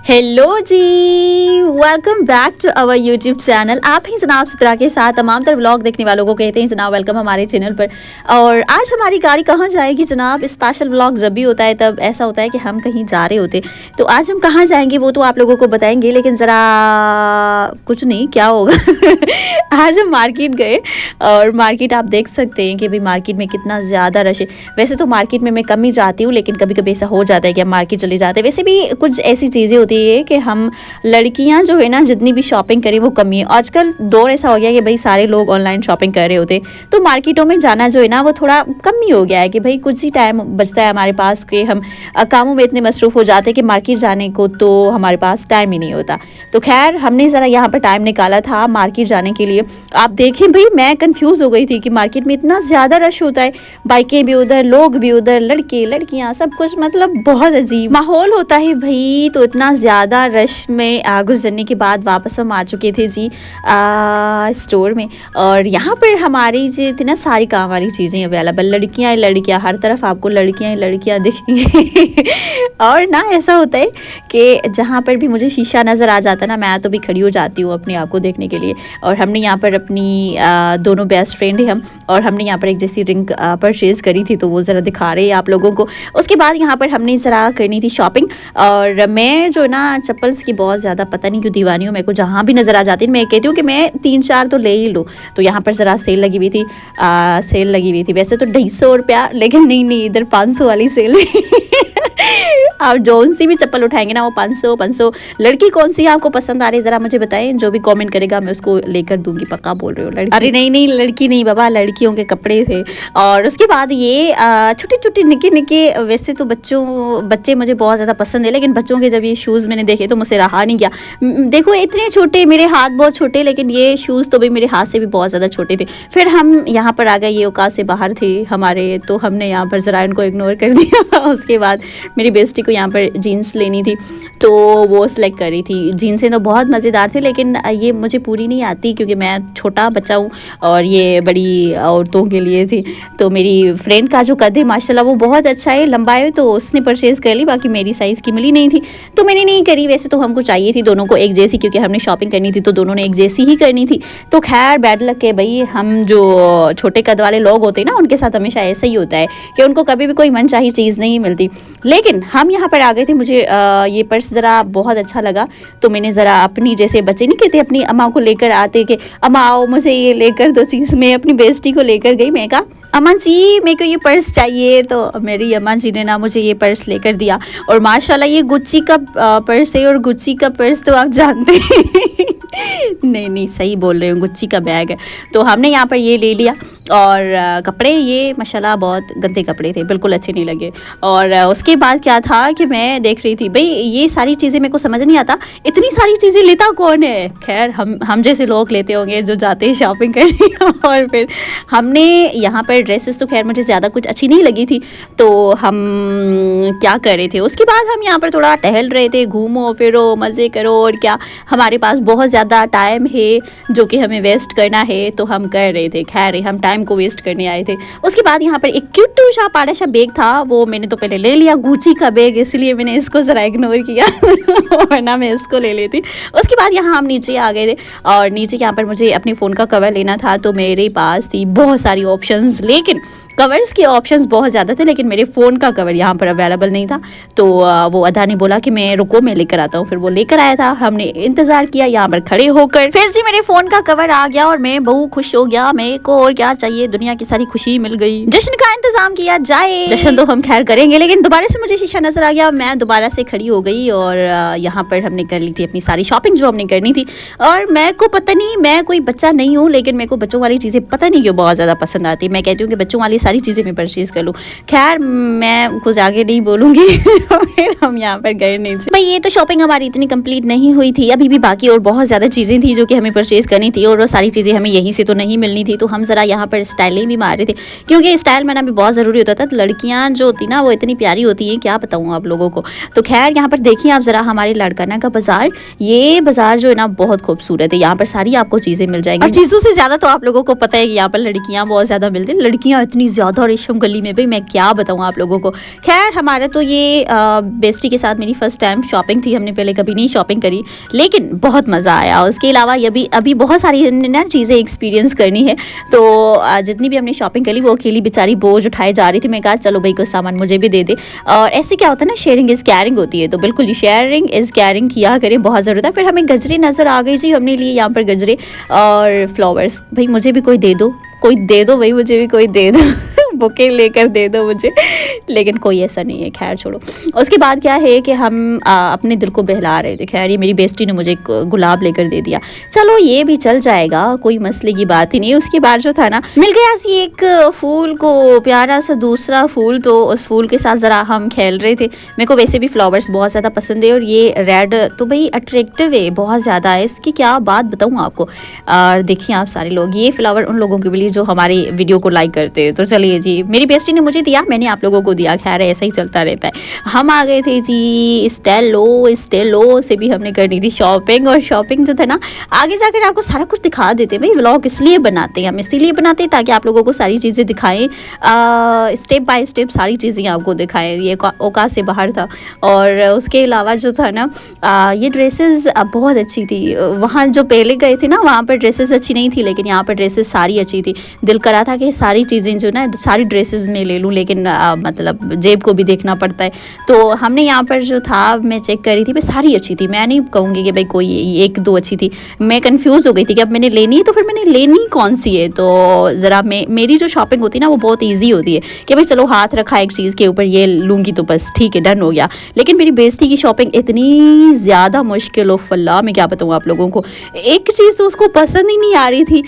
Hello जी, welcome back to our YouTube channel. आप ही जनाब सितरा के साथ तमाम तरह व्लॉग देखने वालों को कहते हैं जनाब वेलकम हमारे चैनल पर। और आज हमारी गाड़ी कहाँ जाएगी जनाब? स्पेशल व्लॉग जब भी होता है तब ऐसा होता है कि हम कहीं जा रहे होते, तो आज हम कहाँ जाएंगे वो तो आप लोगों को बताएंगे, लेकिन ज़रा कुछ नहीं क्या होगा आज हम मार्केट गए और मार्केट आप देख सकते हैं कि भाई मार्केट में कितना ज़्यादा रश है। वैसे तो मार्केट में मैं कम ही जाती हूँ, लेकिन कभी कभी ऐसा हो जाता है कि हम मार्केट चले जाते हैं। वैसे भी कुछ ऐसी चीज़ें होती है कि हम लड़कियां जो है ना जितनी भी शॉपिंग करें वो कमी है। आजकल दौर ऐसा हो गया कि भाई सारे लोग ऑनलाइन शॉपिंग कर रहे होते, तो मार्केटों में जाना जो है ना वो थोड़ा कम ही हो गया है कि भाई कुछ ही टाइम बचता है हमारे पास कि हम कामों में इतने मसरूफ़ हो जाते हैं कि मार्केट जाने को तो हमारे पास टाइम ही नहीं होता। तो खैर हमने ज़रा यहाँ पर टाइम निकाला था मार्केट जाने के लिए। आप देखें भाई मैं कंफ्यूज हो गई थी कि मार्केट में इतना ज़्यादा रश होता है, बाइकें भी उधर, लोग भी उधर, लड़के लड़कियाँ सब कुछ, मतलब बहुत अजीब माहौल होता है भाई। तो इतना ज़्यादा रश में गुजरने के बाद वापस हम आ चुके थे जी स्टोर में। और यहाँ पर हमारी जी थी ना सारी काम वाली चीज़ें अवेलेबल, लड़कियाँ लड़कियाँ, हर तरफ आपको लड़कियाँ लड़कियाँ दिखेंगी और ना ऐसा होता है कि जहाँ पर भी मुझे शीशा नज़र आ जाता है ना मैं तो भी खड़ी हो जाती हूँ अपने आप को देखने के लिए। और हमने यहाँ पर अपनी दोनों बेस्ट फ्रेंड हैं हम, और हमने यहाँ पर एक जैसी रिंग परचेज़ करी थी तो वो ज़रा दिखा रहे हैं आप लोगों को। उसके बाद यहाँ पर हमने ज़रा करनी थी शॉपिंग। और मैं जो ना चप्पल्स की बहुत ज़्यादा पता नहीं क्यों दीवानी हूँ, मेरे को जहाँ भी नज़र आ जाती है मैं कहती हूँ कि मैं 3-4 तो ले ही लूँ। तो यहाँ पर ज़रा सेल लगी हुई थी, सेल लगी हुई थी वैसे तो 250 रुपया, लेकिन नहीं इधर 500 वाली सेल आप जौन सी भी चप्पल उठाएंगे ना वो 500। लड़की कौन सी है आपको पसंद आ रही है ज़रा मुझे बताएं, जो भी कमेंट करेगा मैं उसको लेकर दूंगी। पक्का बोल रही हूँ लड़की? अरे नहीं लड़की नहीं बाबा, लड़कियों के कपड़े थे। और उसके बाद ये छोटे छोटे निके निके, वैसे तो बच्चे मुझे बहुत ज़्यादा पसंद है, लेकिन बच्चों के जब ये शूज़ मैंने देखे तो मुझसे रहा नहीं गया। देखो इतने छोटे, मेरे हाथ बहुत छोटे, लेकिन ये शूज़ तो भी मेरे हाथ से भी बहुत ज़्यादा छोटे थे। फिर हम यहाँ पर आ गए, ये औकात से बाहर थे हमारे, तो हमने यहाँ पर ज़रा इनको इग्नोर कर दिया। उसके बाद मेरी बेस्टी को यहाँ पर जीन्स लेनी थी तो वो सिलेक्ट करी थी। जीन्सें तो बहुत मज़ेदार थी, लेकिन ये मुझे पूरी नहीं आती क्योंकि मैं छोटा बच्चा हूँ और ये बड़ी औरतों के लिए थी। तो मेरी फ्रेंड का जो कद है माशाल्लाह वो बहुत अच्छा है, लंबा है, तो उसने परचेज़ कर ली। बाकी मेरी साइज़ की मिली नहीं थी तो मैंने नहीं करी। वैसे तो हमको चाहिए थी दोनों को एक जैसी, क्योंकि हमने शॉपिंग करनी थी तो दोनों ने एक जैसी ही करनी थी। तो खैर बैड लक है भाई, हम जो छोटे कद वाले लोग होते हैं ना उनके साथ हमेशा ऐसा ही होता है कि उनको कभी भी कोई मनचाही चीज़ नहीं मिलती। लेकिन हम यहाँ पर आ गए थे, मुझे ये पर्स ज़रा बहुत अच्छा लगा तो मैंने ज़रा अपनी, जैसे बच्चे नहीं कहते अपनी अम्मा को लेकर आते कि अम्मा आओ मुझे ये लेकर दो चीज़, मैं अपनी बेस्टी को लेकर गई। मैं कहा अम्मा जी मेरे को ये पर्स चाहिए, तो मेरी अम्मा जी ने ना मुझे ये पर्स लेकर दिया। और माशाल्लाह ये गुच्ची का पर्स है, और गुच्ची का पर्स तो आप जानते हैं नहीं सही बोल रहे हो, गुच्ची का बैग है। तो हमने यहाँ पर ये ले लिया। और कपड़े ये माशाल्लाह बहुत गंदे कपड़े थे, बिल्कुल अच्छे नहीं लगे। और उसके बाद क्या था कि मैं देख रही थी भाई ये सारी चीज़ें मेरे को समझ नहीं आता, इतनी सारी चीज़ें लेता कौन है? खैर हम जैसे लोग लेते होंगे जो जाते हैं शॉपिंग करने। और फिर हमने यहाँ पर ड्रेसेस तो खैर मुझे ज़्यादा कुछ अच्छी नहीं लगी थी, तो हम क्या कर रहे थे उसके बाद हम यहाँ पर थोड़ा टहल रहे थे, घूमो फिरो मज़े करो। और क्या हमारे पास बहुत ज़्यादा टाइम है जो कि हमें वेस्ट करना है, तो हम कर रहे थे। खैर हम टाइम को वेस्ट करने आए थे। उसके बाद यहाँ पर एक क्यूट सा पाड़ा सा बैग था, वो मैंने तो पहले ले लिया, गुच्ची का बैग, इसलिए मैंने इसको ज़रा इग्नोर किया वरना मैं इसको ले लेती। उसके बाद यहाँ हम नीचे आ गए थे, और नीचे यहाँ पर मुझे अपने फ़ोन का कवर लेना था, तो मेरे पास थी बहुत सारी ऑप्शंस, लेकिन कवर्स के ऑप्शंस बहुत ज़्यादा थे, लेकिन मेरे फ़ोन का कवर यहाँ पर अवेलेबल नहीं था। तो वो अदा ने बोला कि मैं रुको मैं लेकर आता हूँ, फिर वो लेकर आया था। हमने इंतज़ार किया यहाँ पर खड़े होकर, फिर जी मेरे फ़ोन का कवर आ गया और मैं बहुत खुश हो गया। मेरे को और क्या चाहिए, दुनिया की सारी खुशी मिल गई। जश्न का इंतज़ाम किया जाए, जश्न तो हम खैर करेंगे, लेकिन दोबारा से मुझे शीशा नज़र आ गया, मैं दोबारा से खड़ी हो गई। और यहाँ पर हमने कर ली थी अपनी सारी शॉपिंग जो हमने करनी थी। और मैं को पता नहीं, मैं कोई बच्चा नहीं हूँ, लेकिन मेरे को बच्चों वाली चीज़ें पता नहीं क्यों बहुत ज़्यादा पसंद आती है। मैं कहती हूँ कि बच्चों वाली सारी चीज़ें मैं परचेज़ कर लूँ। खैर मैं कुछ आगे नहीं बोलूँगी फिर हम यहाँ पर गए नीचे। भाई ये तो शॉपिंग हमारी इतनी कंप्लीट नहीं हुई थी, अभी भी बाकी और बहुत ज़्यादा चीज़ें थी जो कि हमें परचेज़ करनी थी, और वो सारी चीज़ें हमें यहीं से तो नहीं मिलनी थी। तो हम ज़रा यहाँ पर स्टाइलिंग भी मार रही थी, क्योंकि स्टाइल मारना भी बहुत ज़रूरी होता था। तो लड़कियाँ जो होती ना वो इतनी प्यारी होती हैं, क्या बताऊँ आप लोगों को। तो खैर यहाँ पर देखिए आप ज़रा हमारे लाड़काना का बाज़ार, ये बाज़ार जो है ना बहुत खूबसूरत है। यहाँ पर सारी आपको चीज़ें मिल जाएंगी, और चीज़ों से ज़्यादा तो आप लोगों को पता है कि यहाँ पर लड़कियाँ बहुत ज़्यादा मिलती हैं। लड़कियाँ इतनी ज़्यादा रेशम गली में, भाई मैं क्या बताऊँ आप लोगों को। खैर हमारा तो ये बेस्टी के साथ मेरी फर्स्ट टाइम शॉपिंग थी, हमने पहले कभी नहीं शॉपिंग करी, लेकिन बहुत मज़ा आया। उसके अलावा ये भी अभी बहुत सारी ना चीज़ें एक्सपीरियंस करनी है। तो जितनी भी हमने शॉपिंग करी वो अकेली बेचारी बोझ उठाए जा रही थी। मैं कहा चलो भाई कुछ सामान मुझे भी दे दे, और ऐसे क्या होता है ना, शेयरिंग इज़ कैरिंग होती है। तो बिल्कुल ही शेयरिंग इज़ कैरिंग किया करें, बहुत ज़रूरत है। फिर हमें गजरे नज़र आ गई जी, हमने लिए यहाँ पर गजरे और फ्लावर्स। भाई मुझे भी कोई दे दो, कोई दे दो भाई, मुझे भी कोई दे दो बुके लेकर दे दो मुझे, लेकिन कोई ऐसा नहीं है। खैर छोड़ो। उसके बाद क्या है कि हम अपने दिल को बहला रहे थे। खैर ये मेरी बेस्टी ने मुझे एक गुलाब लेकर दे दिया, चलो ये भी चल जाएगा, कोई मसले की बात ही नहीं। उसके बाद जो था ना, मिल गया सी एक फूल को प्यारा सा दूसरा फूल, तो उस फूल के साथ ज़रा हम खेल रहे थे। मेरे को वैसे भी फ्लावर्स बहुत ज़्यादा पसंद है, और ये रेड तो भाई अट्रैक्टिव है बहुत ज़्यादा है, इसकी क्या बात बताऊँ आपको। और देखिए आप सारे लोग, ये फ्लावर उन लोगों के लिए जो हमारी वीडियो को लाइक करते हैं। तो चलिए जी, मेरी बेस्टी ने मुझे दिया, मैंने आप लोगों को दिया, खैर ऐसा ही चलता रहता है। हम आ गए थे जी स्टेलो से भी हमने करनी थी शॉपिंग, और शॉपिंग जो था ना आगे जाकर आपको सारा कुछ दिखा देते हैं। भाई व्लॉग इसलिए बनाते हैं हम, इसीलिए बनाते हैं ताकि आप लोगों को सारी चीज़ें दिखाएं, स्टेप बाय स्टेप सारी चीज़ें आपको दिखाएं। ये औकात से बाहर था। और उसके अलावा जो था ना, ये ड्रेसेस बहुत अच्छी थी। वहाँ जो पहले गए थे ना वहाँ पर ड्रेसेस अच्छी नहीं थी, लेकिन यहाँ पर ड्रेसेस सारी अच्छी थी। दिल करा था कि सारी चीज़ें जो ना सारी ड्रेसेस में ले लूँ, लेकिन मतलब जेब को भी देखना पड़ता है। तो हमने यहाँ पर जो था मैं चेक करी थी, भाई सारी अच्छी थी। मैं नहीं कहूँगी कि भाई कोई एक दो अच्छी थी, मैं कंफ्यूज हो गई थी कि अब मैंने लेनी है तो फिर मैंने लेनी कौन सी है। तो ज़रा मेरी जो शॉपिंग होती है ना वो बहुत ईजी होती है कि भाई चलो हाथ रखा एक चीज़ के ऊपर, ये लूँगी तो बस ठीक है, डन हो गया। लेकिन मेरी बेस्टी की शॉपिंग इतनी ज़्यादा मुश्किल हो फल्ला, मैं क्या बताऊँ आप लोगों को। एक चीज़ तो उसको पसंद ही नहीं आ रही थी,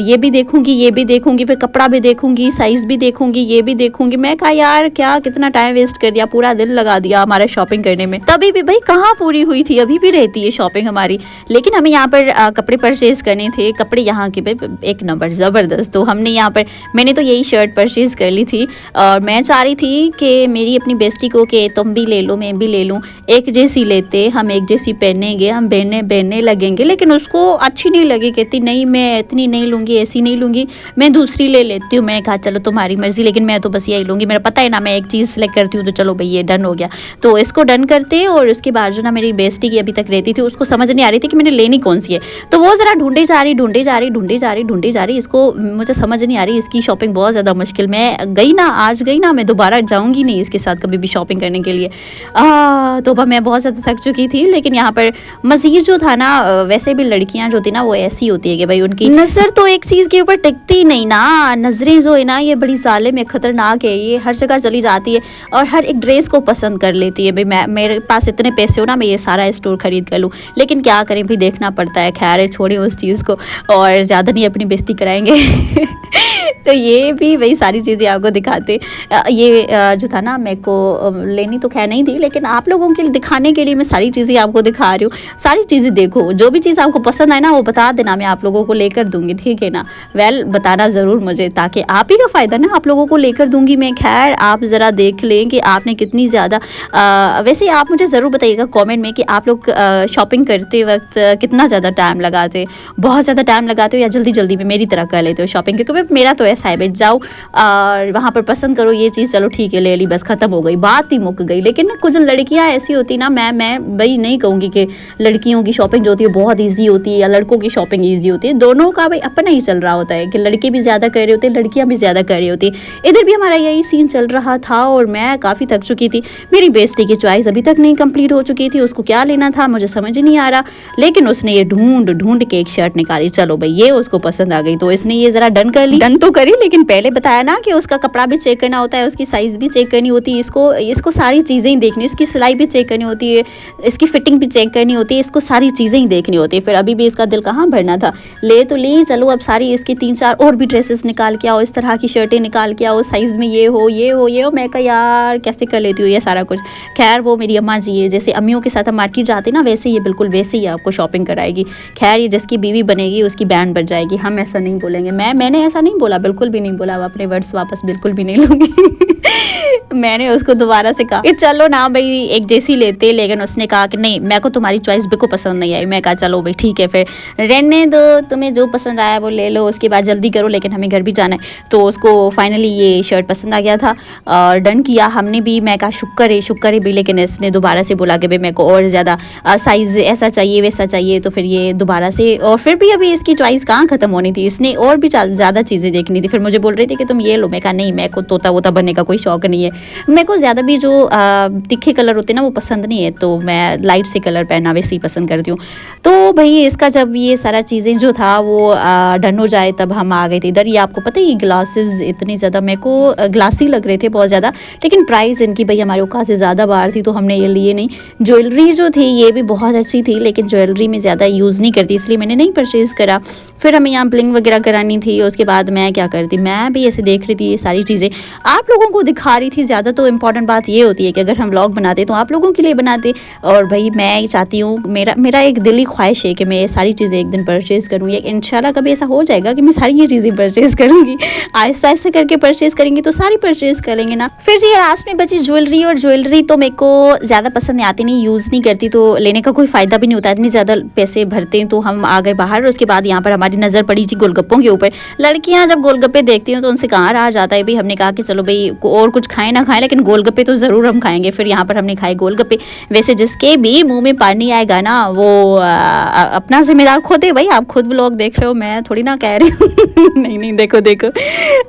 ये भी देखूँगी ये भी देखूँगी, फिर कपड़ा भी देखूँगी, साइज़ भी देखूँगी, ये भी देखूँगी। मैं कहा यार क्या कितना टाइम वेस्ट कर दिया, पूरा दिन लगा दिया हमारा शॉपिंग करने में। तभी भी भाई कहाँ पूरी हुई थी, अभी भी रहती है शॉपिंग हमारी। लेकिन हमें यहाँ पर कपड़े परचेज़ करने थे, कपड़े यहाँ के भाई एक नंबर ज़बरदस्त। तो हमने यहाँ पर मैंने तो यही शर्ट परचेज़ कर ली थी, और मैं चाह रही थी कि मेरी अपनी बेस्टी को कि तुम भी ले लो मैं भी ले लूँ, एक जैसी लेते, हम एक जैसी पहनेंगे, हम बहनने लगेंगे। लेकिन उसको अच्छी नहीं लगी, कहती नहीं मैं इतनी नहीं लूँगी, ऐसी नहीं लूँगी, मैं दूसरी ले लेती हूँ। मैंने कहा चलो तुम्हारी मर्ज़ी, लेकिन मैं तो बस यही लूँगी, मेरा पता है ना मैं एक चीज़ सेलेक्ट करती हूँ। तो चलो भाई ये डन हो गया, तो इसको डन करते। और उसके बाद जो ना मेरी बेस्टी की अभी तक रहती थी, उसको समझ नहीं आ रही थी कि मैंने लेनी कौन सी है। तो वो ज़रा ढूंढी जा रही, इसको मुझे समझ नहीं आ रही। इसकी शॉपिंग बहुत ज़्यादा मुश्किल। मैं गई ना, आज गई ना, मैं दोबारा जाऊँगी नहीं इसके साथ कभी भी शॉपिंग करने के लिए। तो मैं बहुत ज़्यादा थक चुकी थी। लेकिन यहाँ पर मज़ीद जो था ना, वैसे भी लड़कियाँ जो थी ना वो ऐसी होती है कि भाई उनकी नज़र तो एक चीज़ के ऊपर टिकती नहीं ना। नज़रें जो है ना ये बड़ी जालिम है, ख़तरनाक है, ये हर जगह चली जाती है और हर एक ड्रेस को पसंद कर लेती है। भाई मेरे पास इतने पैसे हो ना, मैं ये सारा स्टोर खरीद कर लूँ, लेकिन क्या करें भाई, देखना पड़ता है। खैर छोड़िए उस चीज़ को, और ज़्यादा नहीं अपनी बेइज्जती कराएंगे तो ये भी वही सारी चीज़ें आपको दिखाते। ये जो था ना मेरे को लेनी तो खैर नहीं थी, लेकिन आप लोगों के लिए दिखाने के लिए मैं सारी चीज़ें आपको दिखा रही हूँ। सारी चीज़ें देखो, जो भी चीज़ आपको पसंद आए ना वो बता देना, मैं आप लोगों को लेकर दूंगी, ठीक है ना। बताना ज़रूर मुझे, ताकि आप ही का फ़ायदा ना, आप लोगों को लेकर दूंगी मैं। खैर आप ज़रा देख लें कि आपने कितनी ज़्यादा वैसे आप मुझे ज़रूर बताइएगा कमेंट में कि आप लोग शॉपिंग करते वक्त कितना ज़्यादा टाइम लगाते, बहुत ज़्यादा टाइम लगाते हो या जल्दी जल्दी में मेरी तरह कर लेते हो शॉपिंग। क्योंकि मेरा तो ऐसा है भाई, जाओ और वहाँ पर पसंद करो ये चीज़, चलो ठीक है ले ली, बस ख़त्म हो गई, बात ही मुक गई। लेकिन ना कुछ लड़कियाँ ऐसी होती ना, मैं भाई नहीं कहूँगी कि लड़कियों की शॉपिंग जो होती है बहुत ईजी होती है या लड़कों की शॉपिंग ईजी होती है। दोनों का भाई अपना ही चल रहा होता है कि लड़के भी ज़्यादा कर रहे होते हैं, लड़कियाँ भी ज़्यादा कर रही होती है। इधर भी हमारा यही सीन चल रहा था और मैं काफ़ी थक चुकी थी। मेरी बेस्टी की चॉइस अभी तक नहीं कंप्लीट हो चुकी थी, उसको क्या लेना था मुझे समझ नहीं आ रहा। लेकिन उसने ये ढूंढ के एक शर्ट निकाली, चलो भाई ये उसको पसंद आ गई, तो इसने ये ज़रा डन कर ली। डन तो करी, लेकिन पहले बताया ना कि उसका कपड़ा भी चेक करना होता है, उसकी साइज़ भी चेक करनी होती है, इसको सारी चीज़ें ही देखनी, इसकी सिलाई भी चेक करनी होती है, इसकी फिटिंग भी चेक करनी होती है, इसको सारी चीज़ें ही देखनी होती है। फिर अभी भी इसका दिल कहाँ भरना था, ले तो ली, चलो अब सारी इसकी 3-4 और भी ड्रेसेस निकाल के आओ, इस तरह की शर्टें निकाल के आओ, साइज़ में ये हो ये हो ये हो। मैं कहा यार कैसे कर लेती हूँ ये सारा कुछ। खैर वो मेरी अम्मा जी है, जैसे अम्मियों के साथ हम मार्केट जाते ना वैसे ये बिल्कुल वैसे ही आपको शॉपिंग कराएगी। खैर ये जिसकी बीवी बनेगी उसकी बैंड बज जाएगी, हम ऐसा नहीं बोलेंगे। मैंने ऐसा नहीं बोला, बिल्कुल भी नहीं बोला, अपने वर्ड्स वापस बिल्कुल भी नहीं लूँगी। मैंने उसको दोबारा से कहा कि चलो ना भाई एक जैसी लेते, लेकिन उसने कहा कि नहीं मेरे को तुम्हारी चॉइस बिल्कुल पसंद नहीं आई। मैं कहा चलो भाई ठीक है फिर रहने दो, तुम्हें जो पसंद आया वो ले लो, उसके बाद जल्दी करो लेकिन हमें घर भी जाना है। तो उसको फाइनली ये शर्ट पसंद आ गया था और डन किया हमने भी। मैं कहा शुक्र है भी, लेकिन इसने दोबारा से बोला कि भाई मेरे को और ज़्यादा साइज़ ऐसा चाहिए वैसा चाहिए। तो फिर ये दोबारा से, और फिर भी अभी इसकी चॉइस कहाँ ख़त्म होनी थी, इसने और भी ज़्यादा चीज़ें देखनी थी। फिर मुझे बोल रही थी कि तुम ये लो। मैं कहा नहीं, मेरे को तोता वोता बनने का कोई शौक़ नहीं है, मेरे को ज़्यादा भी जो तिखे कलर होते हैं ना वो पसंद नहीं है, तो मैं लाइट से कलर पहना वैसे ही पसंद करती हूँ। तो भाई इसका जब ये सारा चीज़ें जो था वो डन हो जाए तब हम आ गए थे इधर। ये आपको पता है ये ग्लासेस इतनी ज़्यादा मेरे को ग्लासी लग रहे थे बहुत ज़्यादा, लेकिन प्राइस इनकी भाई हमारे औकात से ज़्यादा बाहर थी तो हमने ये लिए नहीं। ज्वेलरी जो थी ये भी बहुत अच्छी थी, लेकिन ज्वेलरी में ज़्यादा यूज़ नहीं करती इसलिए मैंने नहीं परचेज़ करा। फिर हमें यहाँ ब्लिंग वगैरह करानी थी, उसके बाद मैं क्या करती, मैं भी ऐसे देख रही थी ये सारी चीज़ें आप लोगों को दिखा रही थी ज़्यादा। तो इम्पॉर्टेंट बात ये होती है कि अगर हम व्लॉग बनाते तो आप लोगों के लिए बनाते, और भाई मैं चाहती हूँ, मेरा एक दिली ख्वाहिश है कि मैं ये सारी चीज़ें एक दिन परचेज़ करूँ। या इंशाल्लाह कभी ऐसा हो जाएगा कि मैं सारी ये चीज़ें परचेज़ करूँगी, आहिस्ता आहिस्ता करके परचेज़ करेंगे तो सारी परचेज़ कर लेंगे ना। फिर जी लास्ट में बची ज्वेलरी, और ज्वेलरी तो मेरे को ज़्यादा पसंद नहीं आती, नहीं यूज़ नहीं करती, तो लेने का कोई फ़ायदा भी नहीं होता, इतनी ज़्यादा पैसे भरते हैं। तो हम आ गए बाहर, उसके बाद यहाँ पर हमारी नज़र पड़ी जी गोलगप्पों के ऊपर। लड़कियाँ जब गोलगप्पे देखती हैं तो उनसे कहाँ रहा जाता है भाई। हमने कहा कि चलो भाई और कुछ खाएं ना खाएं लेकिन गोलगप्पे तो ज़रूर हम खाएंगे। फिर यहाँ पर हमने खाए गोलगप्पे। वैसे जिसके भी मुंह में पानी आएगा ना वो अपना जिम्मेदार खुद है भाई। आप खुद व्लॉग देख रहे हो, मैं थोड़ी ना कह रही हूँ। नहीं देखो।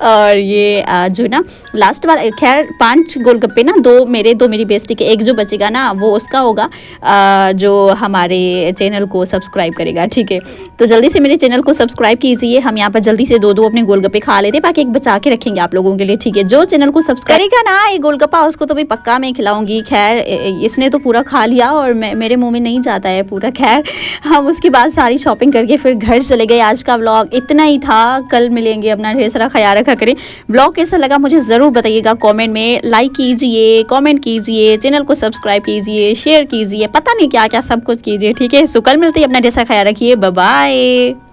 और ये जो ना लास्ट बार खैर 5 गोलगप्पे ना, 2 मेरी बेस्टी के, एक जो बचेगा ना वो उसका होगा जो हमारे चैनल को सब्सक्राइब करेगा, ठीक है। तो जल्दी से मेरे चैनल को सब्सक्राइब कीजिए। हम यहाँ पर जल्दी से 2 अपने गोलगप्पे खा लेते हैं, बाकी एक बचा के रखेंगे आप लोगों के लिए, ठीक है। जो चैनल को सब्सक्राइब करेगा ना ये गोलगप्पा उसको तो भी पक्का मैं खिलाऊंगी। खैर इसने तो पूरा खा लिया और मेरे मुंह में नहीं जाता है पूरा। खैर हम उसके बाद सारी शॉपिंग करके फिर घर चले गए। आज का व्लॉग इतना ही था, कल मिलेंगे, अपना ढेर सारा ख्याल रखा करें। व्लॉग कैसा लगा मुझे ज़रूर बताइएगा कमेंट में, लाइक कीजिए, कमेंट कीजिए, चैनल को सब्सक्राइब कीजिए, शेयर कीजिए, पता नहीं क्या क्या सब कुछ कीजिए, ठीक है। सो कल मिलते हैं, अपना ढेर सारा ख्याल रखिए, बाय बाय।